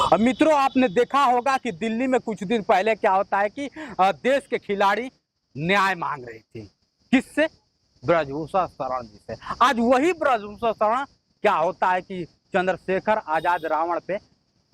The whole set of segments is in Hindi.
अब मित्रों, आपने देखा होगा कि दिल्ली में कुछ दिन पहले क्या होता है कि देश के खिलाड़ी न्याय मांग रही थी। किससे? ब्रजभूषण शरण जी से। आज वही ब्रजभूषण शरण क्या होता है कि चंद्रशेखर आजाद रावण पे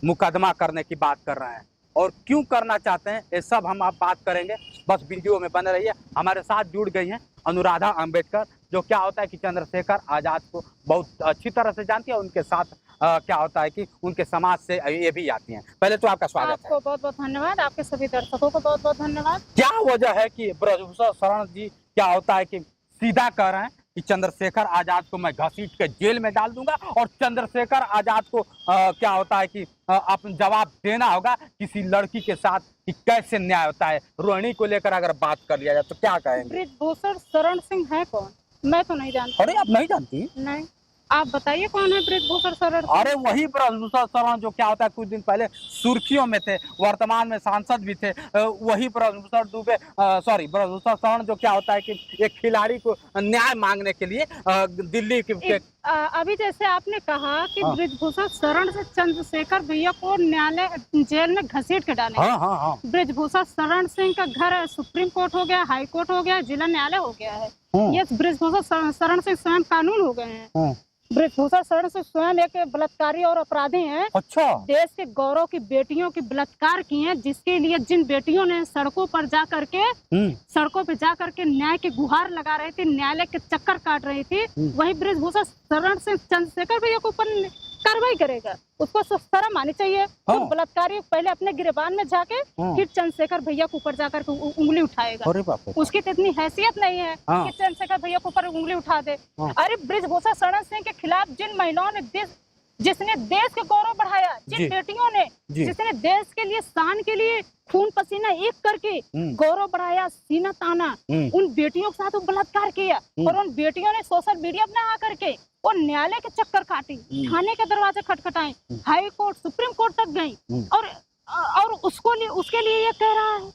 मुकदमा करने की बात कर रहे हैं। और क्यों करना चाहते हैं ये सब हम आप बात करेंगे। बस वीडियो में बने रहिए। हमारे साथ जुड़ गई हैं अनुराधा अंबेडकर, जो क्या होता है कि चंद्रशेखर आजाद को बहुत अच्छी तरह से जानती है। उनके साथ क्या होता है कि उनके समाज से ये भी आती हैं। पहले तो आपका स्वागत है। आपको बहुत बहुत धन्यवाद। आपके सभी दर्शकों को बहुत बहुत धन्यवाद। क्या वजह है कि ब्रजभूषण शरण जी क्या होता है कि सीधा कह रहे हैं कि चंद्रशेखर आजाद को मैं घसीट के जेल में डाल दूंगा और चंद्रशेखर आजाद को क्या होता है कि अपना जवाब देना होगा किसी लड़की के साथ कि कैसे न्याय होता है। रोहिणी को लेकर अगर बात कर लिया जाए तो क्या कहेंगे? ब्रजभूषण शरण सिंह है कौन? मैं तो नहीं जानती। अरे आप नहीं जानती? नहीं, आप बताइए कौन है ब्रजभूषण शरण? अरे वही ब्रजभूषण शरण जो क्या होता है कुछ दिन पहले सुर्खियों में थे, वर्तमान में सांसद भी थे। वही ब्रजभूषण शरण जो क्या होता है कि एक खिलाड़ी को न्याय मांगने के लिए दिल्ली के अभी जैसे आपने कहा कि ब्रजभूषण शरण से चंद्रशेखर भैया को न्यायालय जेल में घसीट के डाले। ब्रजभूषण शरण सिंह का घर सुप्रीम कोर्ट हो गया, हाई कोर्ट हो गया, जिला न्यायालय हो गया है। ये ब्रजभूषण शरण सिंह स्वयं कानून हो गए हैं। ब्रजभूषण शरण सिंह स्वयं एक बलात्कारी और अपराधी हैं। अच्छा। देश के गौरव की बेटियों की बलात्कार किए हैं, जिसके लिए जिन बेटियों ने सड़कों पर जा करके न्याय की गुहार लगा रही थी, न्यायालय के चक्कर काट रही थी, वही ब्रजभूषण शरण सिंह चंद्रशेखर भैया के ऊपर कार्रवाई करेगा। उसको शर्म आनी चाहिए। तो बलात्कारी पहले अपने गिरबान में जाके फिर चंद्रशेखर भैया के ऊपर जाकर उंगली उठाएगा। उसकी तो इतनी हैसियत नहीं है कि चंद्रशेखर भैया के ऊपर उंगली उठा दे। अरे ब्रजभूषण शरण सिंह के खिलाफ जिन महिलाओं ने जिसने देश के गौरव बढ़ाया, जिन बेटियों ने जिसने देश के लिए शान के लिए खून पसीना एक करके गौरव बढ़ाया, सीना ताना, उन बेटियों के साथ बलात्कार किया और उन बेटियों ने सोशल मीडिया में आ करके और न्यायालय के चक्कर काटी, थाने के दरवाजे खटखटाए, हाई कोर्ट सुप्रीम कोर्ट तक गई और उसके लिए ये कह रहा है।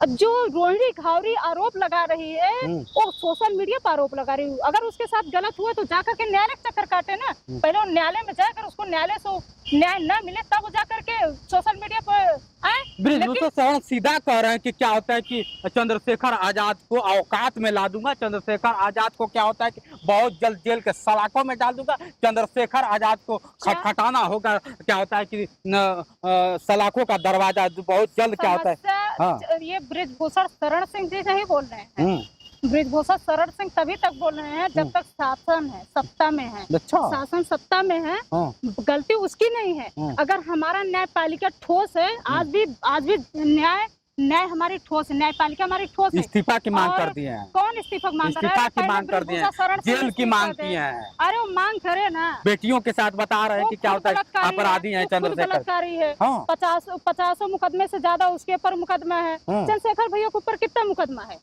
अब जो रोहिणी घावरी आरोप लगा रही है वो सोशल मीडिया पर आरोप लगा रही है। अगर उसके साथ गलत हुआ तो जाकर के न्यायालय चक्कर काटे ना। पहले वो न्यायालय में जाकर उसको न्यायालय से न्याय न मिले तब वो जाकर के सोशल मीडिया पर आए। ब्रजभूषण शरण सीधा कह रहे हैं कि क्या होता है कि चंद्रशेखर आजाद को औकात में ला दूंगा। चंद्रशेखर आजाद को क्या होता है कि बहुत जल्द जेल के सलाखों में डाल दूंगा। चंद्रशेखर आजाद को खटखटाना होगा। क्या होता है कि सलाखों का दरवाजा बहुत जल्द क्या होता है। ये ब्रजभूषण शरण सिंह जी नहीं बोल रहे हैं। ब्रजभूषण शरण सिंह तभी तक बोल रहे हैं जब तक शासन है, सत्ता में है। शासन सत्ता में है, गलती उसकी नहीं है। अगर हमारा न्यायपालिका ठोस है, आज भी न्याय हमारी ठोस है, न्यायपालिका हमारी ठोस है। इस्तीफा की मांग कर दिए हैं। कौन इस्तीफा मांग कर रहा है? इस्तीफा की मांग कर दिए हैं, जेल की मांग की है। अरे वो मांग करे ना। बेटियों के साथ बता रहे हैं कि क्या होता है अपराधी है चंद्रशेखर। बलात्कारी है। 50 मुकदमे से ज्यादा उसके ऊपर मुकदमा है। चंद्रशेखर भैया के ऊपर कितना मुकदमा है?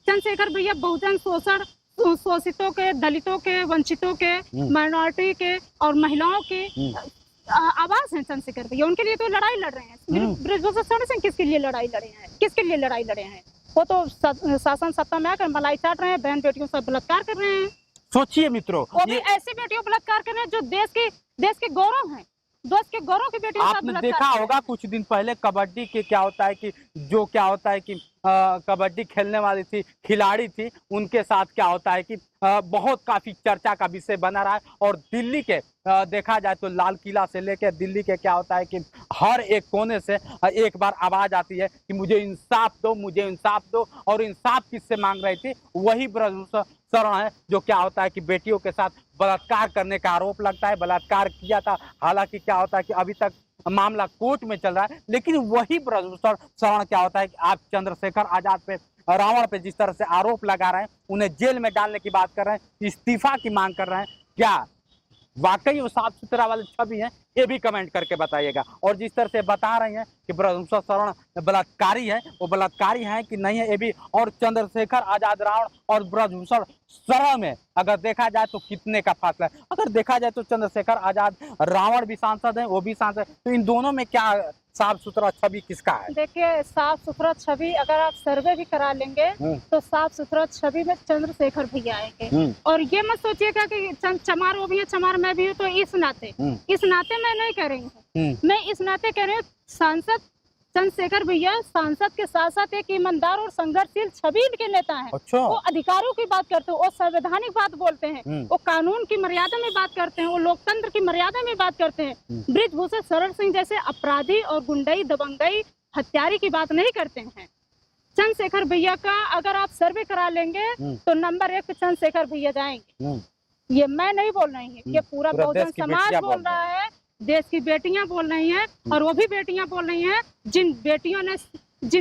चंद्रशेखर भैया बहुजन शोषितों के, दलितों के, वंचितों के, माइनॉरिटी के और महिलाओं के आवाज है चंद्रशेखर भैया। उनके लिए तो लड़ाई लड़ रहे हैं। ब्रजभूषण शरण सिंह किसके लिए लड़ाई लड़े हैं? किसके लिए लड़ाई लड़े हैं? वो तो शासन सत्ता में आकर मलाई चाट रहे हैं, बहन बेटियों से बलात्कार कर रहे हैं। सोचिए मित्रों, वो भी ऐसी बेटियों बलात्कार कर रहे हैं जो देश के गौरव हैं। देश के गौरव की बेटियों आपने देखा होगा कुछ दिन पहले कबड्डी के क्या होता है कि जो क्या होता है कि कबड्डी खेलने वाली थी, खिलाड़ी थी, उनके साथ क्या होता है कि बहुत काफी चर्चा का विषय बना रहा है। और दिल्ली के देखा जाए तो लाल किला से लेकर दिल्ली के क्या होता है कि हर एक कोने से एक बार आवाज आती है कि मुझे इंसाफ दो, मुझे इंसाफ दो। और इंसाफ किससे मांग रही थी? वही ब्रजभूषण शरण है जो क्या होता है कि बेटियों के साथ बलात्कार करने का आरोप लगता है। बलात्कार किया था, हालांकि क्या होता है कि अभी तक मामला कोर्ट में चल रहा है। लेकिन वही ब्रजभूषण शरण क्या होता है कि आप चंद्रशेखर आजाद पे, रावण पे जिस तरह से आरोप लगा रहे हैं, उन्हें जेल में डालने की बात कर रहे हैं, इस्तीफा की मांग कर रहे हैं। क्या वाकई वो साफ सुथरा वाले छवि है? ये भी कमेंट करके बताइएगा। और जिस तरह से बता रहे हैं कि ब्रजभूषण शरण बलात्कारी है, वो बलात्कारी है कि नहीं है ये भी। और चंद्रशेखर आजाद रावण और ब्रजभूषण शरण में अगर देखा जाए तो कितने का फासला है? अगर देखा जाए तो चंद्रशेखर आजाद रावण भी सांसद है, वो भी सांसद है, तो इन दोनों में क्या साफ सुथरा छवि किसका है? देखिए, साफ सुथरा छवि अगर आप सर्वे भी करा लेंगे तो साफ सुथरा छवि में चंद्रशेखर भैया आएंगे। और ये मत सोचिएगा कि चमार वो भी है, चमार मैं भी हूँ, तो इस नाते मैं नहीं कह रही हूँ, मैं इस नाते कह रही हूँ सांसद चंद्रशेखर भैया सांसद के साथ साथ एक ईमानदार और संघर्षशील छवि के नेता हैं। अच्छा। वो अधिकारों की बात करते हैं, वो संवैधानिक बात बोलते हैं, वो कानून की मर्यादा में बात करते हैं, वो लोकतंत्र की मर्यादा में बात करते हैं। बृजभूषण शरण सिंह जैसे अपराधी और गुंडई दबंगई हत्यारी की बात नहीं करते हैं। चंद्रशेखर भैया का अगर आप सर्वे करा लेंगे तो नंबर 1 पे चंद्रशेखर भैया जाएंगे। ये मैं नहीं बोल रही हूँ, ये पूरा बहुजन समाज बोल रहा है, देश की बेटियां बोल रही हैं, और वो भी बेटियां बोल रही हैं जिन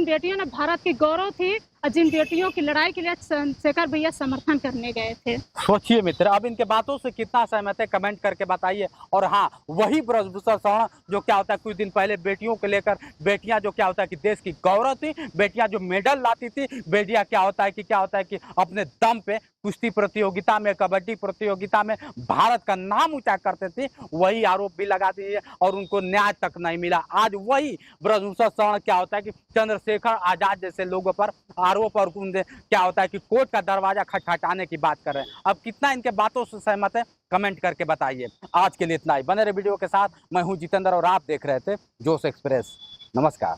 बेटियों ने भारत की गौरव थी और जिन बेटियों की लड़ाई के लिए चंद्रशेखर भैया समर्थन करने गए थे। सोचिए मित्र, अब इनके बातों से कितना सहमत है कमेंट करके बताइए। और हाँ, वही बृजभूषण शरण जो क्या होता है कुछ दिन पहले बेटियों को लेकर, बेटियां जो क्या होता है कि देश की गौरव थी, बेटियां जो मेडल लाती थी, बेटियां क्या होता है कि अपने दम पे कुश्ती प्रतियोगिता में, कबड्डी प्रतियोगिता में भारत का नाम ऊंचा करते थे, वही आरोप भी लगा दिए और उनको न्याय तक नहीं मिला। आज वही बृजभूषण शरण क्या होता है कि चंद्रशेखर आजाद जैसे लोगों पर आरोप और क्या होता है कि कोर्ट का दरवाजा खटखटाने की बात कर रहे हैं। अब कितना इनके बातों से सहमत है कमेंट करके बताइए। आज के लिए इतना ही, बने रहे वीडियो के साथ। मैं हूं जितेंद्र और आप देख रहे थे जोश एक्सप्रेस। नमस्कार।